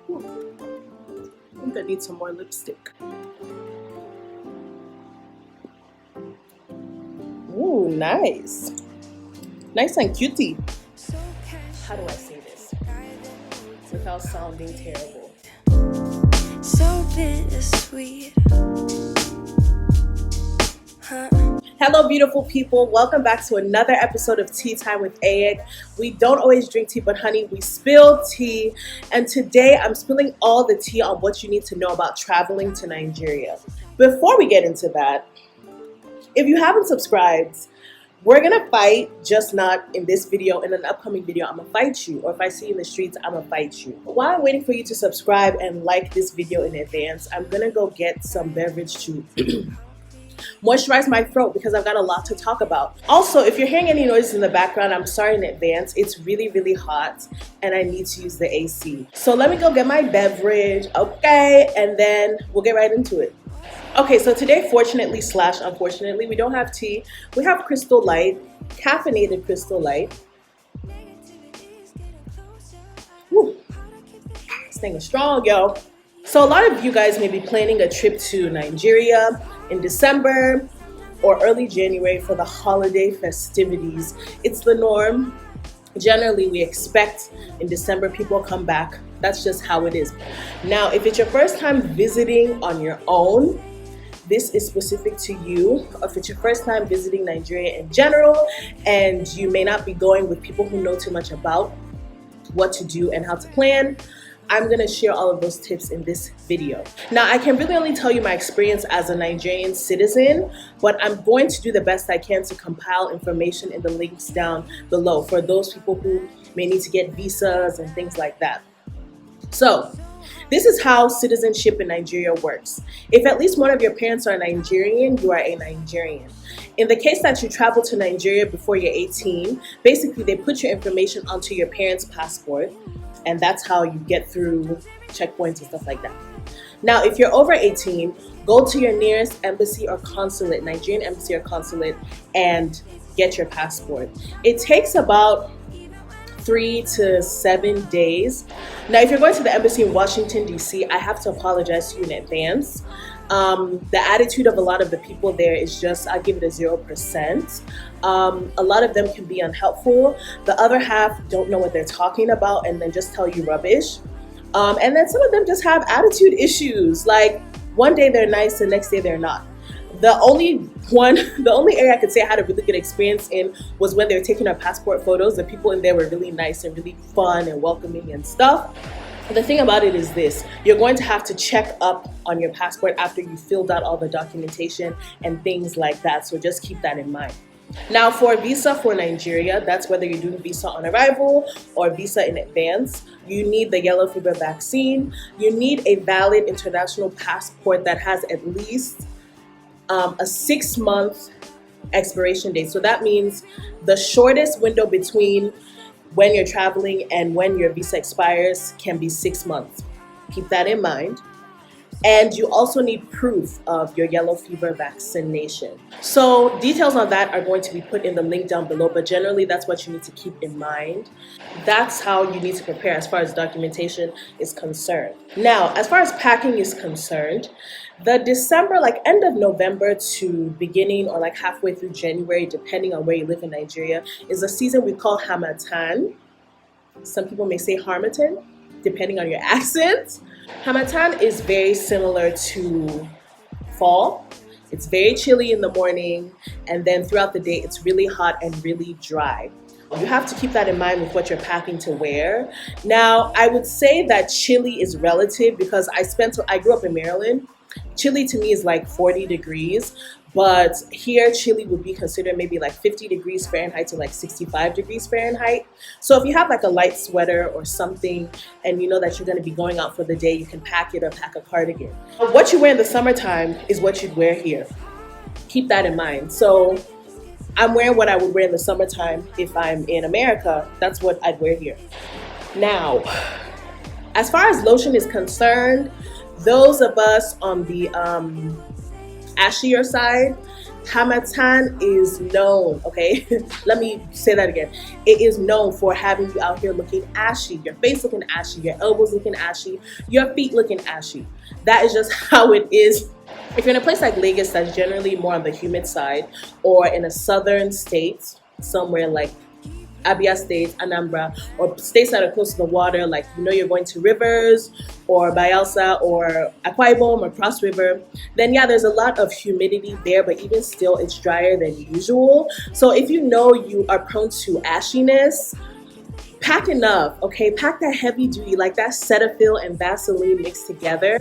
I think I need some more lipstick. Ooh, nice. Nice and cutie. How do I say this without sounding terrible? So bittersweet. Hello beautiful people, welcome back to another episode of Tea Time with Ayek. We don't always drink tea, but honey, we spill tea. And today I'm spilling all the tea on what you need to know about traveling to Nigeria. Before we get into that, if you haven't subscribed, we're gonna fight, just not in this video. In an upcoming video, I'm gonna fight you. Or if I see you in the streets, I'm gonna fight you. While I'm waiting for you to subscribe and like this video in advance, I'm gonna go get some beverage to moisturize my throat because I've got a lot to talk about. Also, if you're hearing any noises in the background, I'm sorry in advance. It's really, really hot and I need to use the AC. So let me go get my beverage, okay? And then we'll get right into it. Okay, so today, fortunately / unfortunately, we don't have tea. We have Crystal Light, caffeinated Crystal Light. Woo. This thing is strong, yo. So a lot of you guys may be planning a trip to Nigeria in December or early January for the holiday festivities. It's the norm. Generally, we expect in December people come back. That's just how it is. Now, if it's your first time visiting on your own, this is specific to you. If it's your first time visiting Nigeria in general and you may not be going with people who know too much about what to do and how to plan, I'm gonna share all of those tips in this video. Now, I can really only tell you my experience as a Nigerian citizen, but I'm going to do the best I can to compile information in the links down below for those people who may need to get visas and things like that. So, this is how citizenship in Nigeria works. If at least one of your parents are Nigerian, you are a Nigerian. In the case that you travel to Nigeria before you're 18, basically they put your information onto your parents' passport, and that's how you get through checkpoints and stuff like that. Now, if you're over 18, go to your nearest embassy or consulate, Nigerian embassy or consulate, and get your passport. It takes about 3 to 7 days. Now, if you're going to the embassy in Washington, D.C., I have to apologize to you in advance. The attitude of a lot of the people there is just, I give it a 0%. A lot of them can be unhelpful. The other half don't know what they're talking about and then just tell you rubbish. And then some of them just have attitude issues. Like one day they're nice, the next day they're not. The only area I could say I had a really good experience in was when they were taking our passport photos. The people in there were really nice and really fun and welcoming and stuff. The thing about it is this: you're going to have to check up on your passport after you filled out all the documentation and things like that. So just keep that in mind. Now, for a visa for Nigeria, that's whether you're doing visa on arrival or visa in advance, you need the yellow fever vaccine. You need a valid international passport that has at least a 6-month expiration date. So that means the shortest window between when you're traveling and when your visa expires can be 6 months. Keep that in mind. And you also need proof of your yellow fever vaccination. So details on that are going to be put in the link down below, but generally that's what you need to keep in mind. That's how you need to prepare as far as documentation is concerned. Now, as far as packing is concerned, the December, like end of November to beginning or like halfway through January, depending on where you live in Nigeria, is a season we call Harmattan. Some people may say Harmattan, depending on your accent. Harmattan is very similar to fall. It's very chilly in the morning, and then throughout the day, it's really hot and really dry. You have to keep that in mind with what you're packing to wear. Now, I would say that chilly is relative because I grew up in Maryland. Chilly to me is like 40 degrees, but here chilly would be considered maybe like 50 degrees Fahrenheit to like 65 degrees Fahrenheit. So if you have like a light sweater or something and you know that you're going to be going out for the day, you can pack it or pack a cardigan. What you wear in the summertime is what you'd wear here. Keep that in mind. So I'm wearing what I would wear in the summertime if I'm in America. That's what I'd wear here. Now, as far as lotion is concerned, those of us on the ashier side Hamatan is known, okay? Let me say that again. It is known for having you out here looking ashy, your face looking ashy, your elbows looking ashy, your feet looking ashy. That is just how it is. If you're in a place like Lagos that's generally more on the humid side, or in a southern state, somewhere like Abia State, Anambra, or states that are close to the water, like you're going to rivers or Bayelsa or Akwa Ibom or Cross River, then yeah, there's a lot of humidity there, but even still it's drier than usual. So if you know you are prone to ashiness, pack enough, okay? Pack that heavy duty, like that Cetaphil and Vaseline mixed together.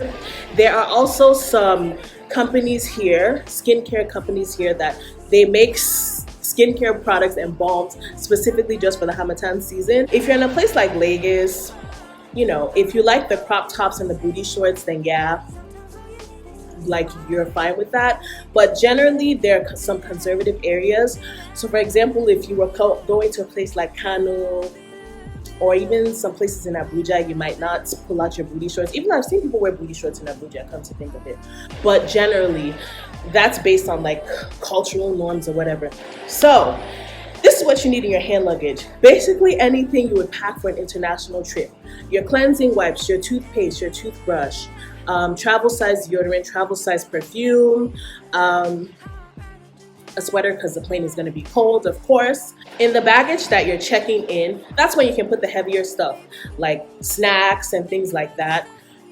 There are also some companies here, skincare companies here, that they make skincare products and balms specifically just for the Hamatan season. If you're in a place like Lagos, if you like the crop tops and the booty shorts, then yeah, like you're fine with that. But generally there are some conservative areas. So for example, if you were going to a place like Kano, or even some places in Abuja, you might not pull out your booty shorts. Even though I've seen people wear booty shorts in Abuja, come to think of it. But generally, that's based on like cultural norms or whatever. So this is what you need in your hand luggage. Basically anything you would pack for an international trip. Your cleansing wipes, your toothpaste, your toothbrush, travel size deodorant, travel size perfume, a sweater because the plane is going to be cold, of course. In the baggage that you're checking in, that's when you can put the heavier stuff like snacks and things like that.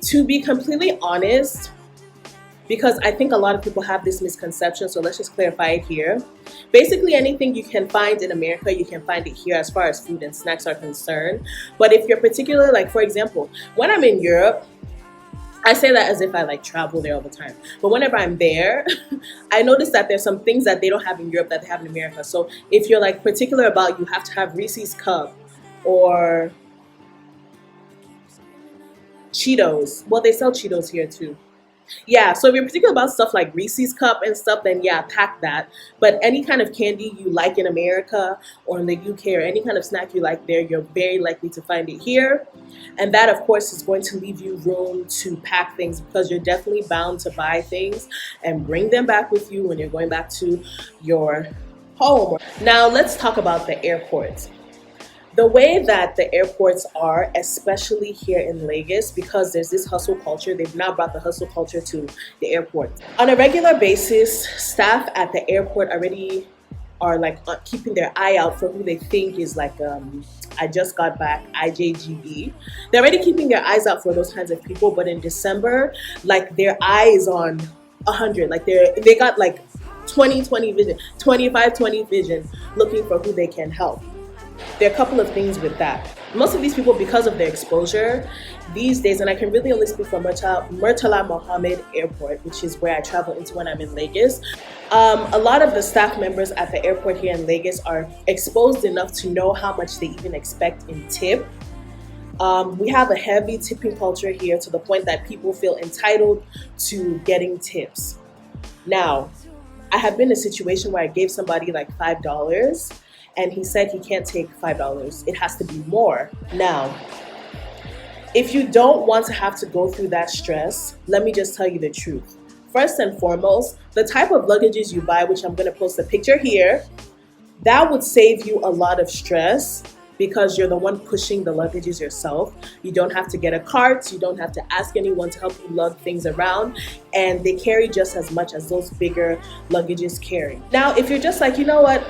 To be completely honest, because I think a lot of people have this misconception, so let's just clarify it here. Basically anything you can find in America, you can find it here as far as food and snacks are concerned. But if you're particular, like for example, when I'm in Europe, I say that as if I like travel there all the time. But whenever I'm there, I notice that there's some things that they don't have in Europe that they have in America. So if you're like particular about, you have to have Reese's Cup or Cheetos. Well, they sell Cheetos here too. Yeah, so if you're particular about stuff like Reese's Cup and stuff, then yeah, pack that. But any kind of candy you like in America or in the UK, or any kind of snack you like there, you're very likely to find it here. And that, of course, is going to leave you room to pack things, because you're definitely bound to buy things and bring them back with you when you're going back to your home. Now, let's talk about the airports. The way that the airports are, especially here in Lagos, because there's this hustle culture, they've now brought the hustle culture to the airport. On a regular basis, staff at the airport already are like keeping their eye out for who they think is like, I just got back, IJGB. They're already keeping their eyes out for those kinds of people, but in December, like their eye is on 100. Like they got like 20/20 vision, 25/20 vision, looking for who they can help. There are a couple of things with that. Most of these people, because of their exposure these days, and I can really only speak for Murtala Mohammed Airport, which is where I travel into when I'm in Lagos. A lot of the staff members at the airport here in Lagos are exposed enough to know how much they even expect in tip. We have a heavy tipping culture here, to the point that people feel entitled to getting tips. Now, I have been in a situation where I gave somebody like $5, and he said he can't take $5. It has to be more. Now, if you don't want to have to go through that stress, let me just tell you the truth. First and foremost, the type of luggages you buy, which I'm going to post a picture here, that would save you a lot of stress, because you're the one pushing the luggages yourself. You don't have to get a cart, you don't have to ask anyone to help you lug things around, and they carry just as much as those bigger luggages carry. Now, if you're just like, you know what,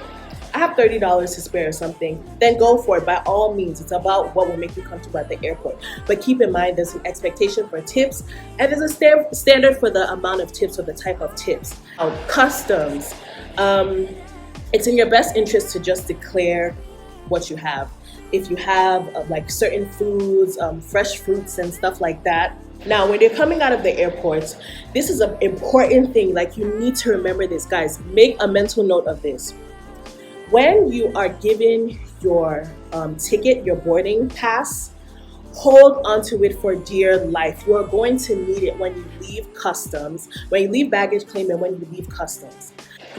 I have $30 to spare or something, then go for it. By all means, it's about what will make you comfortable at the airport. But keep in mind, there's an expectation for tips, and there's a standard for the amount of tips or the type of tips. Customs, it's in your best interest to just declare what you have. If you have like certain foods, fresh fruits and stuff like that. Now, when you're coming out of the airport, this is an important thing. Like, you need to remember this, guys. Make a mental note of this. When you are given your ticket, your boarding pass, hold onto it for dear life. You are going to need it when you leave customs, when you leave baggage claim, and when you leave customs.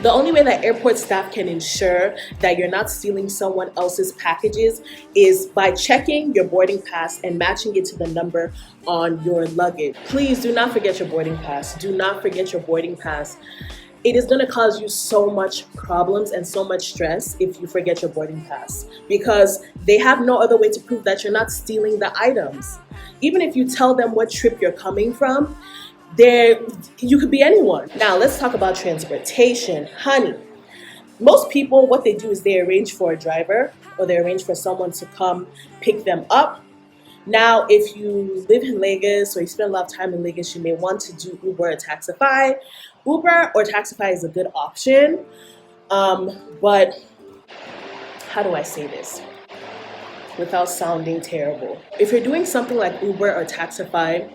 The only way that airport staff can ensure that you're not stealing someone else's packages is by checking your boarding pass and matching it to the number on your luggage. Please do not forget your boarding pass. Do not forget your boarding pass. it is going to cause you so much problems and so much stress if you forget your boarding pass, because they have no other way to prove that you're not stealing the items. Even if you tell them what trip you're coming from, you could be anyone. Now let's talk about transportation. Honey, most people, what they do is they arrange for a driver, or they arrange for someone to come pick them up. Now, if you live in Lagos or you spend a lot of time in Lagos, you may want to do Uber or Taxify. Uber or Taxify is a good option, but how do I say this without sounding terrible? If you're doing something like Uber or Taxify,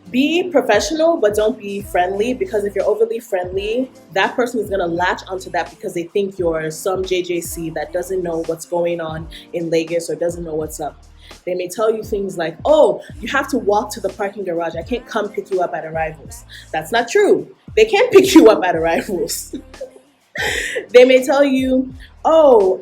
be professional, but don't be friendly, because if you're overly friendly, that person is going to latch onto that because they think you're some JJC that doesn't know what's going on in Lagos or doesn't know what's up. They may tell you things like, oh, you have to walk to the parking garage. I can't come pick you up at arrivals. That's not true. They can't pick you up at arrivals. They may tell you, oh,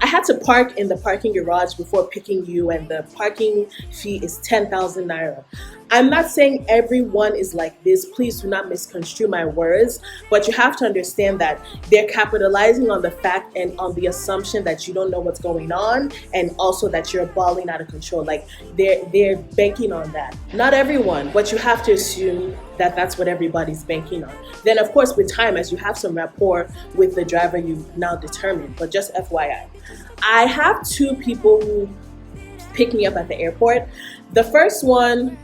I had to park in the parking garage before picking you, and the parking fee is 10,000 naira. I'm not saying everyone is like this. Please do not misconstrue my words, but you have to understand that they're capitalizing on the fact and on the assumption that you don't know what's going on, and also that you're balling out of control. Like they're banking on that. Not everyone, but you have to assume that that's what everybody's banking on. Then of course with time, as you have some rapport with the driver, you now determine. But just FYI, I have two people who pick me up at the airport. The first one,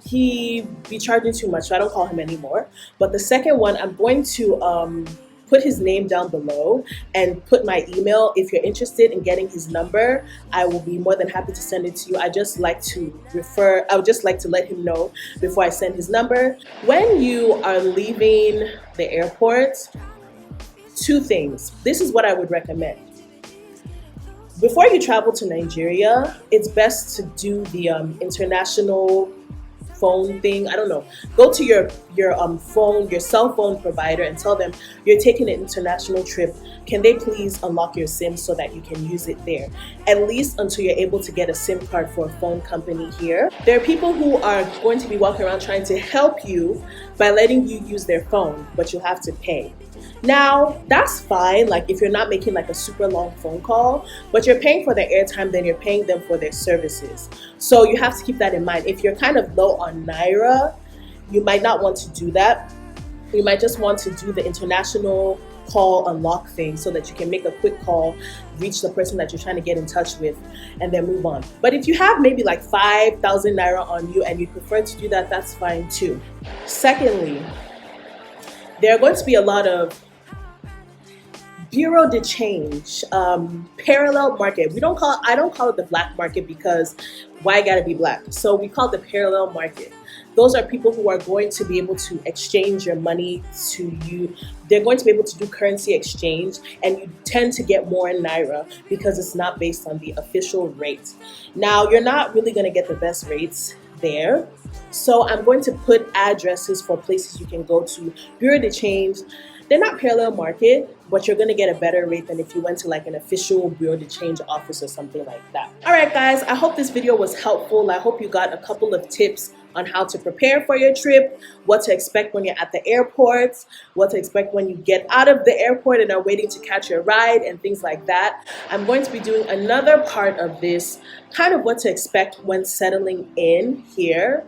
he be charging too much, so I don't call him anymore. But the second one, I'm going to put his name down below and put my email. If you're interested in getting his number, I will be more than happy to send it to you. I would just like to let him know before I send his number. When you are leaving the airport, two things. This is what I would recommend. Before you travel to Nigeria, it's best to do the international phone thing. I don't know. Go to your cell phone provider and tell them you're taking an international trip. Can they please unlock your SIM so that you can use it there? At least until you're able to get a SIM card for a phone company here. There are people who are going to be walking around trying to help you by letting you use their phone, but you'll have to pay. Now, that's fine, like if you're not making like a super long phone call, but you're paying for their airtime, then you're paying them for their services. So you have to keep that in mind. If you're kind of low on Naira, you might not want to do that. You might just want to do the international call unlock thing so that you can make a quick call, reach the person that you're trying to get in touch with, and then move on. But if you have maybe like 5,000 Naira on you and you prefer to do that, that's fine too. Secondly, there are going to be a lot of bureau de change, parallel market. I don't call it the black market, because why gotta be black? So we call it the parallel market. Those are people who are going to be able to exchange your money to you. They're going to be able to do currency exchange, and you tend to get more in Naira because it's not based on the official rate. Now, you're not really gonna get the best rates there. So I'm going to put addresses for places you can go to. Bureau de change, they're not parallel market, but you're going to get a better rate than if you went to like an official bureau de change office or something like that. All right, guys, I hope this video was helpful. I hope you got a couple of tips on how to prepare for your trip, what to expect when you're at the airport, what to expect when you get out of the airport and are waiting to catch your ride, and things like that. I'm going to be doing another part of this, kind of what to expect when settling in here,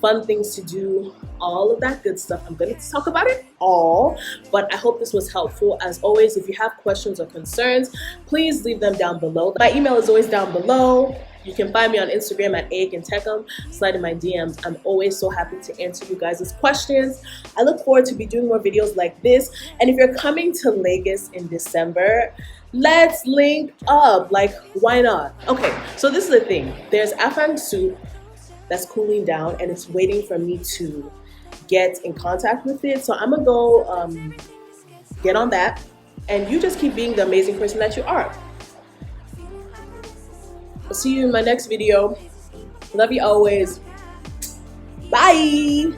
fun things to do, all of that good stuff. I'm going to talk about it all, but I hope this was helpful. As always, if you have questions or concerns, please leave them down below. My email is always down below. You can find me on Instagram at @AkinTechum. Slide in my DMs. I'm always so happy to answer you guys' questions. I look forward to be doing more videos like this. And if you're coming to Lagos in December, let's link up. Like, why not? Okay, so this is the thing. There's afang soup that's cooling down, and it's waiting for me to get in contact with it. So I'm gonna go get on that, and you just keep being the amazing person that you are. I'll see you in my next video. Love you always. Bye.